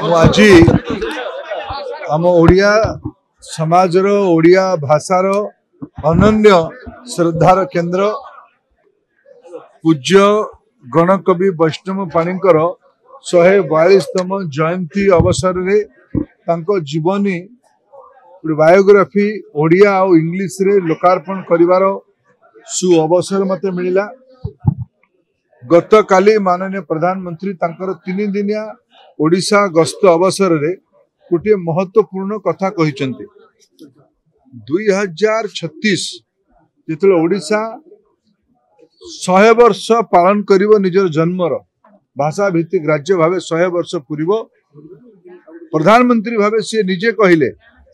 आज आम ओडिया समाजर ओडिया भाषार अनन्य श्रद्धार केन्द्र पूज्य गणकवि वैष्णव पाणीकर 142तम जयंती अवसर रे तांको जीवनी बायोग्राफी ओडिया और इंग्लिश रे लोकार्पण करिवार सु अवसर मते मिलिला। गत काली माननीय प्रधानमंत्री तांकर 3 दिनिया ओडिशा गस्त अवसर रे गोटे महत्वपूर्ण कथा कहिसंती। 2036 जितले ओडिशा 100 वर्ष पालन करिवो निजर जन्मर भाषा भित्तिक राज्य भावे 100 वर्ष पूर्व प्रधानमंत्री भावे सी निजे कहिले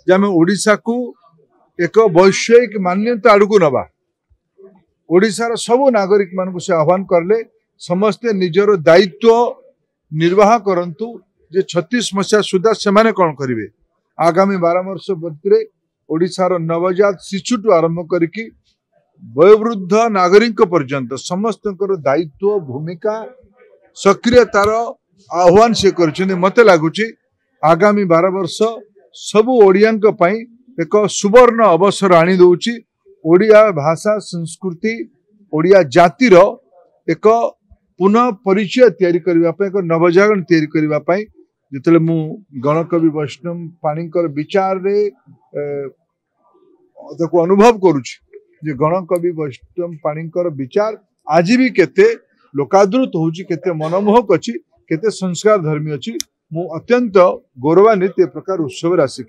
जे आमे ओडिशा को एक वैश्विक मान्यता आड़कू नबा। ओडिशार सबु नागरिक मानकु से आह्वान करले समस्ते निजर दायित्व निर्वाह करंतु जे 36 मसीहा सुधा सेमाने कौन करिवे। आगामी 12 वर्ष भितर ओडिशार नवजात शिशुटू आरंभ करिकी वयोवृद्ध नागरिक पर्यंत समस्त दायित्व भूमिका सक्रियतार आह्वान से कर मते लगुच आगामी 12 वर्ष सबु ओडियांक पई एक सुवर्ण अवसर आनी दउची। ओडिया भाषा संस्कृति ओडिया जातिर एक पुनः परिचय तैयारी करबा पई एक नवजागरण तैयारी करबा पई जितले मु गणकवि वैष्णव पाणीकर विचार रे ताको अनुभव करूची जे गणकवि वैष्णव पाणीकर विचार आज भी केते लोकादृत होची केते मनमोहक अछि केते संस्कार धर्मी अछि। मु अत्यंत गौरवान्वित ए प्रकार उत्सव आसिक।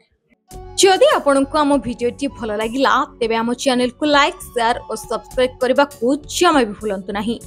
जदि आपंको आम भिडियोटी भल लगिला तेबे आम चैनल को लाइक शेयर और सब्सक्राइब करने को जमा भी भूलंतु नहीं।